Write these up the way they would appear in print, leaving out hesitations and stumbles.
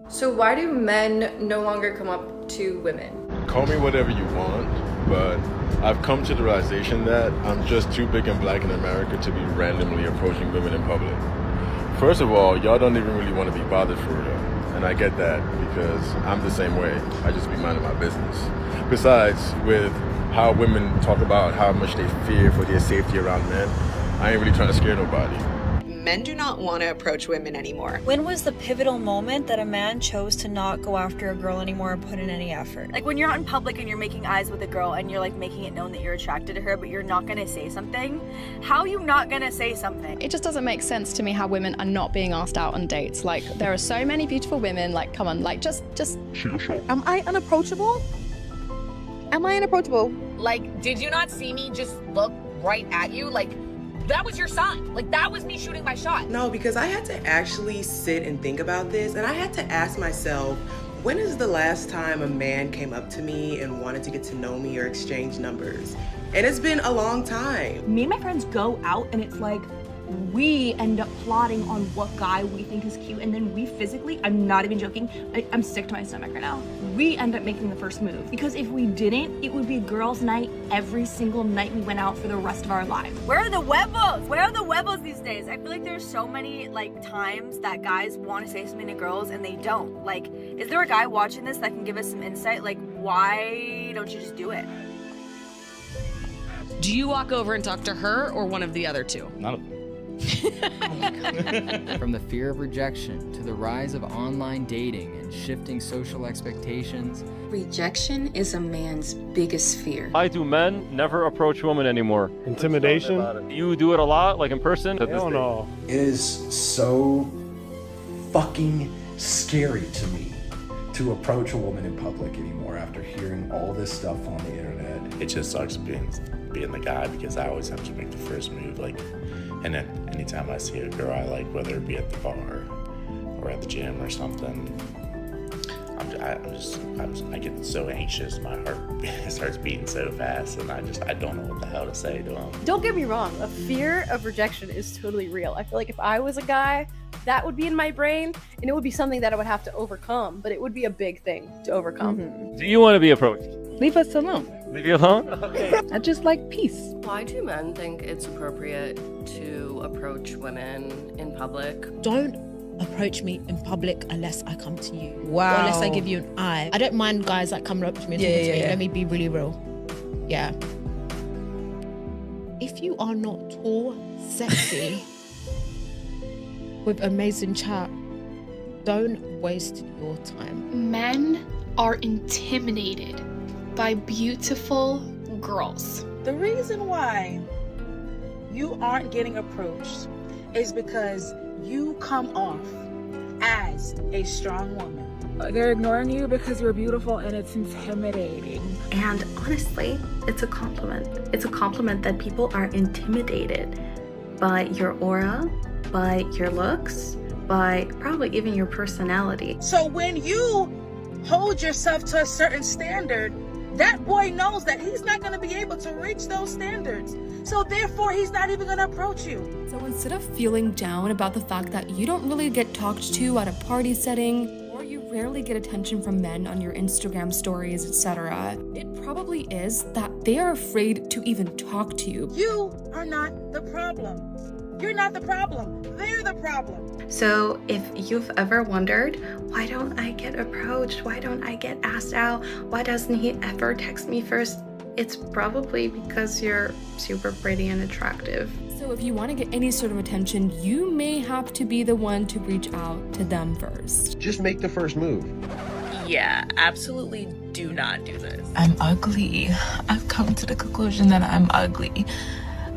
So why do men no longer come up to women? Call me whatever you want, but I've come to the realization that I'm just too big and black in America to be randomly approaching women in public. First of all, y'all don't even really want to be bothered for real. And I get that because I'm the same way. I just be minding my business. Besides, with how women talk about how much they fear for their safety around men, I ain't really trying to scare nobody. Men do not want to approach women anymore. When was the pivotal moment that a man chose to not go after a girl anymore or put in any effort? Like when you're out in public and you're making eyes with a girl and you're like making it known that you're attracted to her, but you're not gonna say something. How are you not gonna say something? It just doesn't make sense to me how women are not being asked out on dates. Like, there are so many beautiful women, like, come on, like, just shoot your shot. Am I unapproachable? Am I unapproachable? Like, did you not see me just look right at you? Like, that was your sign. Like, that was me shooting my shot. No, because I had to actually sit and think about this, and I had to ask myself, when is the last time a man came up to me and wanted to get to know me or exchange numbers? And it's been a long time. Me and my friends go out and it's like, we end up plotting on what guy we think is cute, and then we physically, I'm not even joking, I'm sick to my stomach right now, we end up making the first move. Because if we didn't, it would be girls' night every single night we went out for the rest of our lives. Where are the huevos? Where are the huevos these days? I feel like there's so many like times that guys want to say something to girls and they don't. Like, is there a guy watching this that can give us some insight? Like, why don't you just do it? Do you walk over and talk to her or one of the other two? None of them. From the fear of rejection to the rise of online dating and shifting social expectations. Rejection is a man's biggest fear. Why do men never approach women anymore? Intimidation? You do it a lot, like in person? Hell no. It is so fucking scary to me to approach a woman in public anymore after hearing all this stuff on the internet. It just sucks being the guy because I always have to make the first move. Like, and then anytime I see a girl I like, whether it be at the bar or at the gym or something, I get so anxious. My heart starts beating so fast, and I don't know what the hell to say to them. Don't get me wrong, a fear of rejection is totally real. I feel like if I was a guy, that would be in my brain, and it would be something that I would have to overcome, but it would be a big thing to overcome. Mm-hmm. Do you want to be approached? Leave us alone. Leave you alone? Okay. I just like peace. Why do men think it's appropriate to approach women in public? Don't approach me in public unless I come to you. Wow. Or unless I give you an eye. I don't mind guys like coming up to me and talking to me. Let me be really real. Yeah. If you are not tall, sexy, with amazing chat, don't waste your time. Men are intimidated by beautiful girls. The reason why you aren't getting approached is because you come off as a strong woman. They're ignoring you because you're beautiful and it's intimidating. And honestly, it's a compliment. It's a compliment that people are intimidated by your aura, by your looks, by probably even your personality. So when you hold yourself to a certain standard, that boy knows that he's not going to be able to reach those standards. So therefore, he's not even going to approach you. So instead of feeling down about the fact that you don't really get talked to at a party setting, or you rarely get attention from men on your Instagram stories, etc., it probably is that they are afraid to even talk to you. You are not the problem. You're not the problem. They're the problem. So if you've ever wondered, why don't I get approached? Why don't I get asked out? Why doesn't he ever text me first? It's probably because you're super pretty and attractive. So if you want to get any sort of attention, you may have to be the one to reach out to them first. Just make the first move. Yeah, absolutely do not do this. I'm ugly. I've come to the conclusion that I'm ugly.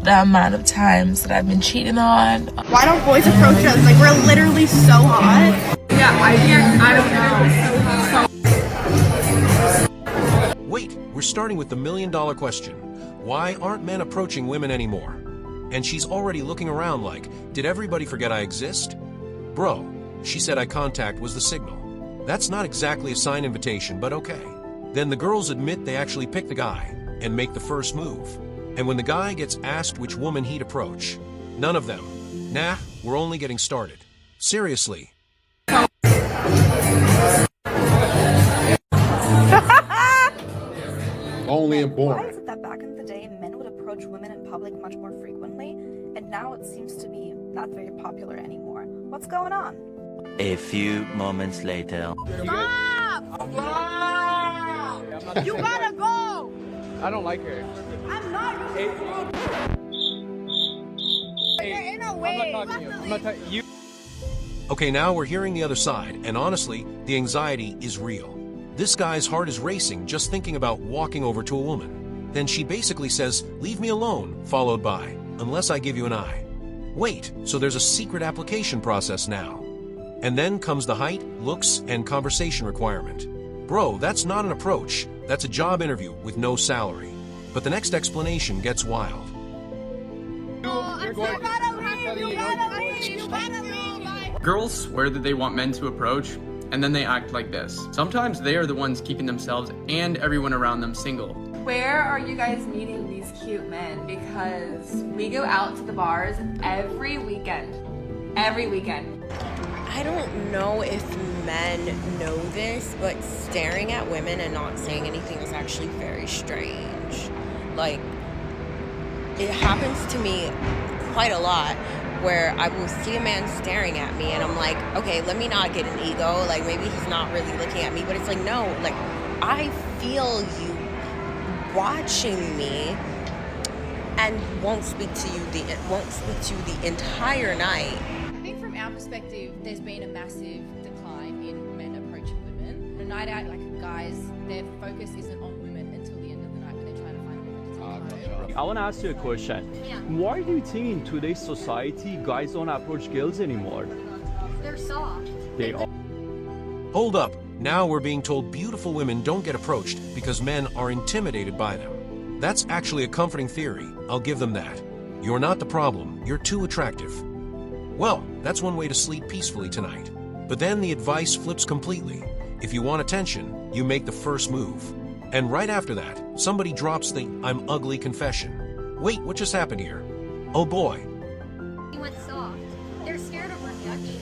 The amount of times that I've been cheated on. Why don't boys approach us? Like, we're literally so hot. Yeah, I don't know. Wait, we're starting with the million-dollar question. Why aren't men approaching women anymore? And she's already looking around like, did everybody forget I exist? Bro, she said eye contact was the signal. That's not exactly a signed invitation, but okay. Then the girls admit they actually picked the guy and make the first move. And when the guy gets asked which woman he'd approach, none of them. Nah, we're only getting started. Seriously. only Why important. is it that back in the day men would approach women in public much more frequently, and now it seems to be not very popular anymore? What's going on? A few moments later. Stop! Stop! You gotta go! I don't like her. I'm not your Hey, in a I'm way. not talking to you. I'm not talking you. Okay, now we're hearing the other side, and honestly, the anxiety is real. This guy's heart is racing just thinking about walking over to a woman. Then she basically says, "Leave me alone," followed by, "Unless I give you an eye." Wait, so there's a secret application process now. And then comes the height, looks, and conversation requirement. Bro, that's not an approach. That's a job interview with no salary. But the next explanation gets wild. Girls swear that they want men to approach, and then they act like this. Sometimes they are the ones keeping themselves and everyone around them single. Where are you guys meeting these cute men? Because we go out to the bars every weekend. Every weekend. I don't know if men know this, but staring at women and not saying anything is actually very strange. Like, it happens to me quite a lot where I will see a man staring at me and I'm like, okay, let me not get an ego. Like, maybe he's not really looking at me, but it's like, no, like, I feel you watching me and won't speak to you the entire night. I think from our perspective, there's been a massive decline in men approaching women. On a night out, like guys, their focus isn't on women until the end of the night when they're trying to find a woman to take home. I want to ask you a question. Yeah. Why do you think in today's society guys don't approach girls anymore? They're soft. They are. Hold up. Now we're being told beautiful women don't get approached because men are intimidated by them. That's actually a comforting theory. I'll give them that. You're not the problem. You're too attractive. Well, that's one way to sleep peacefully tonight. But then the advice flips completely. If you want attention, you make the first move. And right after that, somebody drops the "I'm ugly" confession. Wait, what just happened here? Oh boy. He went soft. They're scared of rejection.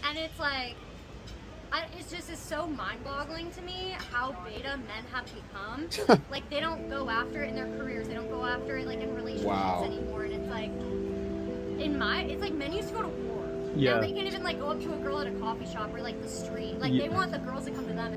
And it's like, it's so mind-boggling to me how beta men have become. Like, they don't go after it in their careers. They don't go after it, like, in relationships anymore. And it's like, it's like men used to go to war. Yeah. Now they can't even, like, go up to a girl at a coffee shop or, like, the street. Like, they want the girls to come to them.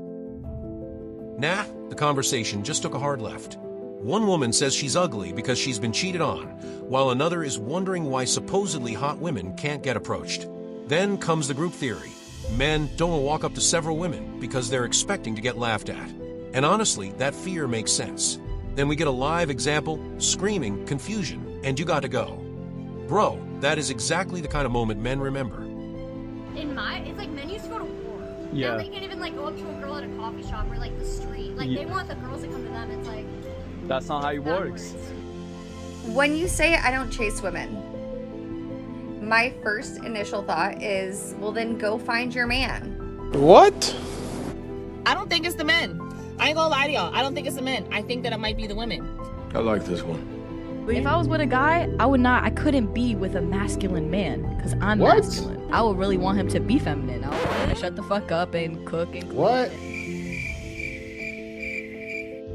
Nah, the conversation just took a hard left. One woman says she's ugly because she's been cheated on, while another is wondering why supposedly hot women can't get approached. Then comes the group theory. Men don't walk up to several women because they're expecting to get laughed at. And honestly, that fear makes sense. Then we get a live example, screaming, confusion, and you got to go. Bro, that is exactly the kind of moment men remember. It's like men used to go to war. Yeah. Now they can't even, like, go up to a girl at a coffee shop or, like, the street. Like, they want the girls to come to them. It's like, That's not how it works. When you say I don't chase women, my first initial thought is, well, then go find your man. What? I don't think it's the men. I ain't gonna lie to y'all. I don't think it's the men. I think that it might be the women. I like this one. If I was with a guy, I couldn't be with a masculine man because I'm What? masculine. I would really want him to be feminine. I would want him to shut the fuck up and cook and clean. What?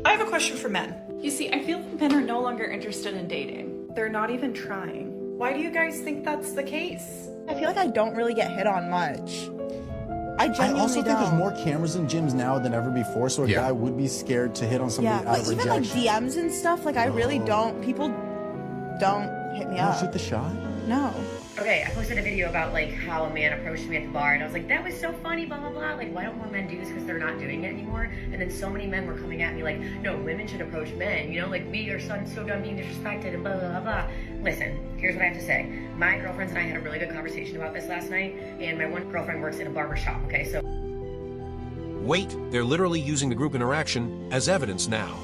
I have a question for men. You see, I feel like men are no longer interested in dating. They're not even trying. Why do you guys think that's the case? I feel like I don't really get hit on much. I genuinely also think there's don't. more cameras in gyms now than ever before, so a guy would be scared to hit on somebody out but of even rejection. like DMs and stuff, like I really don't. People don't hit me You up. don't shoot the shot? No. Okay, I posted a video about like how a man approached me at the bar, and I was like, that was so funny, blah blah blah. Like, why don't more men do this? Because they're not doing it anymore. And then so many men were coming at me like, no, women should approach men. You know, like we are so done being disrespected and blah blah blah blah. Listen, here's what I have to say. My girlfriends and I had a really good conversation about this last night, and my one girlfriend works in a barber shop. Okay, so. Wait, they're literally using the group interaction as evidence now.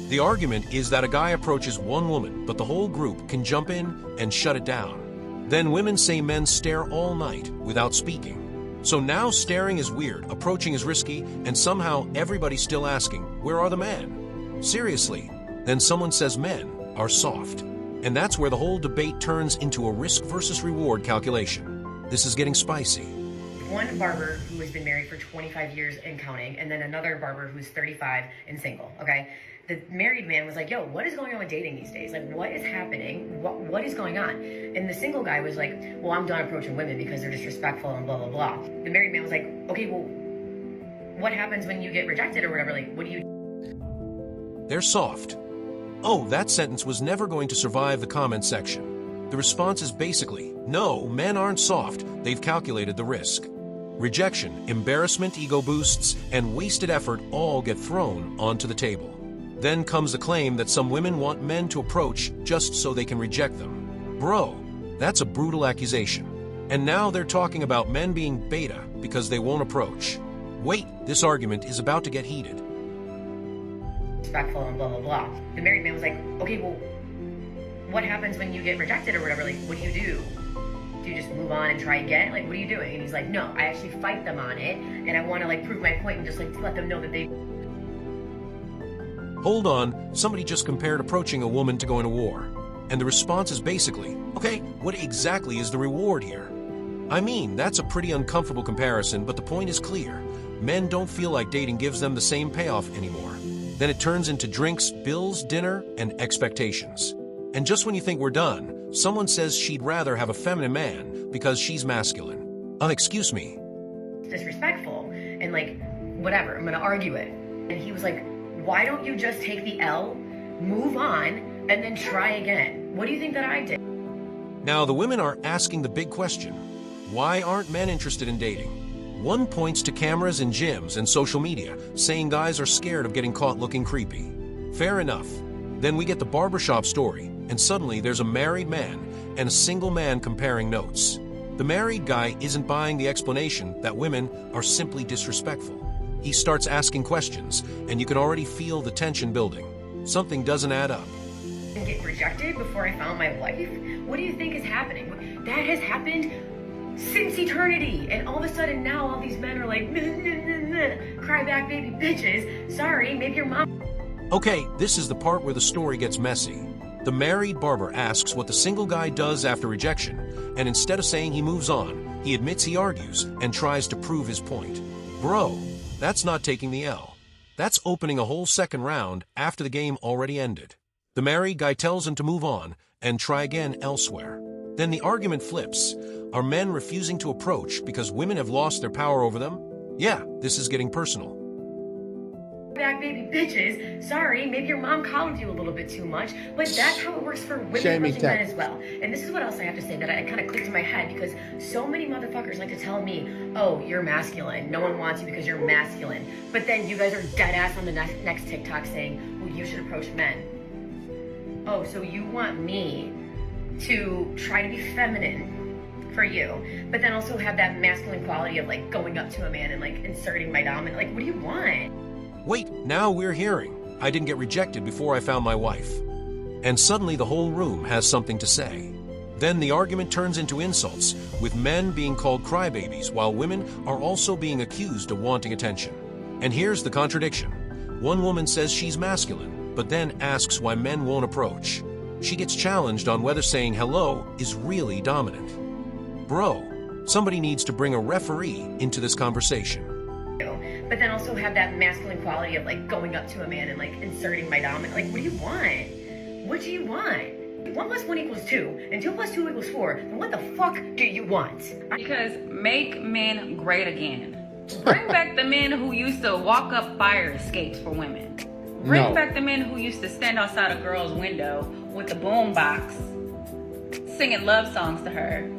The argument is that a guy approaches one woman, but the whole group can jump in and shut it down. Then women say men stare all night without speaking. So now staring is weird, approaching is risky, and somehow everybody's still asking, where are the men? Seriously. Then someone says men are soft. And that's where the whole debate turns into a risk versus reward calculation. This is getting spicy. One barber who has been married for 25 years and counting, and then another barber who's 35 and single, okay? The married man was like, yo, what is going on with dating these days? Like, what is happening? What is going on? And the single guy was like, well, I'm done approaching women because they're disrespectful and blah, blah, blah. The married man was like, okay, well, what happens when you get rejected or whatever? Like, what do you... They're soft. Oh, that sentence was never going to survive the comment section. The response is basically, no, men aren't soft. They've calculated the risk. Rejection, embarrassment, ego boosts, and wasted effort all get thrown onto the table. Then comes the claim that some women want men to approach just so they can reject them. Bro, that's a brutal accusation. And now they're talking about men being beta because they won't approach. Wait, this argument is about to get heated. Respectful and blah, blah, blah. The married man was like, okay, well, what happens when you get rejected or whatever? Like, what do you do? Do you just move on and try again? Like, what are you doing? And he's like, no, I actually fight them on it, and I want to, like, prove my point and just, like, let them know that they... Hold on, somebody just compared approaching a woman to going to war. And the response is basically, okay, what exactly is the reward here? I mean, that's a pretty uncomfortable comparison, but the point is clear. Men don't feel like dating gives them the same payoff anymore. Then it turns into drinks, bills, dinner, and expectations. And just when you think we're done, someone says she'd rather have a feminine man because she's masculine. Excuse me. Disrespectful, and, like, whatever, I'm gonna argue it. And he was like, why don't you just take the L, move on, and then try again? What do you think that I did? Now, the women are asking the big question. Why aren't men interested in dating? One points to cameras in gyms and social media, saying guys are scared of getting caught looking creepy. Fair enough. Then we get the barbershop story, and suddenly there's a married man and a single man comparing notes. The married guy isn't buying the explanation that women are simply disrespectful. He starts asking questions, and you can already feel the tension building. Something doesn't add up. And get rejected before I found my wife? What do you think is happening? That has happened since eternity, and all of a sudden now all these men are like, cry back baby bitches. Sorry, maybe your mom... Okay, this is the part where the story gets messy. The married barber asks what the single guy does after rejection, and instead of saying he moves on, he admits he argues and tries to prove his point. Bro, that's not taking the L. That's opening a whole second round after the game already ended. The married guy tells him to move on and try again elsewhere. Then the argument flips. Are men refusing to approach because women have lost their power over them? Yeah, this is getting personal. Back baby bitches. Sorry, maybe your mom coddled you a little bit too much, but that's how it works for women approaching men as well. And this is what else I have to say that I kind of clicked in my head, because so many motherfuckers like to tell me, oh, you're masculine. No one wants you because you're masculine. But then you guys are dead ass on the next TikTok saying, well, you should approach men. Oh, so you want me to try to be feminine for you, but then also have that masculine quality of, like, going up to a man and, like, inserting my dominant. Like, what do you want? Wait, now we're hearing, I didn't get rejected before I found my wife. And suddenly the whole room has something to say. Then the argument turns into insults, with men being called crybabies while women are also being accused of wanting attention. And here's the contradiction. One woman says she's masculine, but then asks why men won't approach. She gets challenged on whether saying hello is really dominant. Bro, somebody needs to bring a referee into this conversation. But then also have that masculine quality of, like, going up to a man and, like, inserting my dominant. Like, what do you want? What do you want? 1 + 1 = 2, and 2 + 2 = 4. Then what the fuck do you want? Because make men great again. Bring back the men who used to walk up fire escapes for women. Bring back the men who used to stand outside a girl's window with the boom box, singing love songs to her.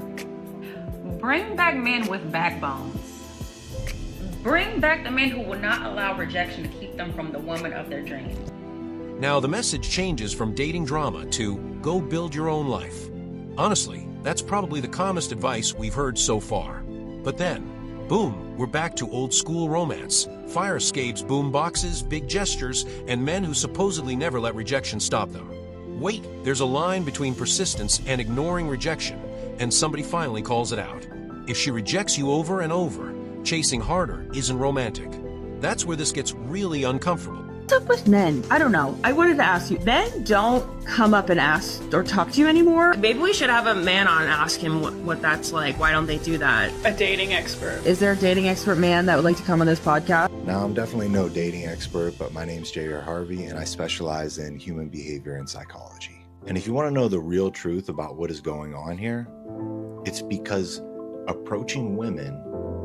Bring back men with backbones. Bring back the men who will not allow rejection to keep them from the woman of their dreams. Now the message changes from dating drama to go build your own life. Honestly, that's probably the calmest advice we've heard so far. But then, boom, we're back to old school romance. Fire escapes, boom boxes, big gestures, and men who supposedly never let rejection stop them. Wait, there's a line between persistence and ignoring rejection, and somebody finally calls it out. If she rejects you over and over, chasing harder isn't romantic. That's where this gets really uncomfortable. up with men? I don't know. I wanted to ask you. Men don't come up and ask or talk to you anymore. Maybe we should have a man on and ask him what that's like. Why don't they do that? A dating expert. Is there a dating expert man that would like to come on this podcast? Now, I'm definitely no dating expert, but my name's J.R. Harvey, and I specialize in human behavior and psychology. And if you want to know the real truth about what is going on here, it's because approaching women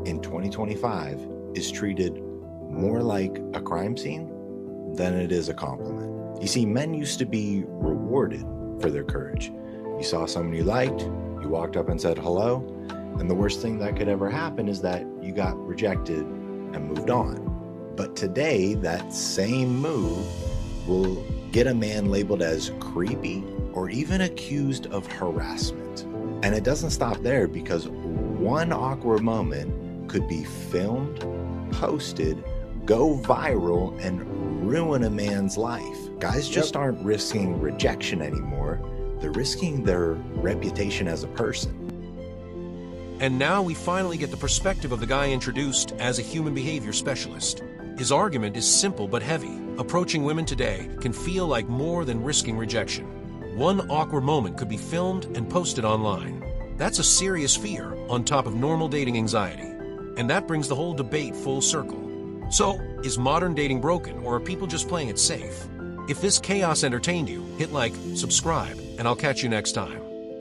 in 2025 is treated more like a crime scene than it is a compliment. You see, men used to be rewarded for their courage. You saw someone you liked, you walked up and said hello, and the worst thing that could ever happen is that you got rejected and moved on. But today, that same move will get a man labeled as creepy or even accused of harassment. And it doesn't stop there, because one awkward moment could be filmed, posted, go viral, and ruin a man's life. Guys just aren't risking rejection anymore. They're risking their reputation as a person. And now we finally get the perspective of the guy introduced as a human behavior specialist. His argument is simple but heavy. Approaching women today can feel like more than risking rejection. One awkward moment could be filmed and posted online. That's a serious fear on top of normal dating anxiety. And that brings the whole debate full circle. So, is modern dating broken, or are people just playing it safe? If this chaos entertained you, hit like, subscribe, and I'll catch you next time.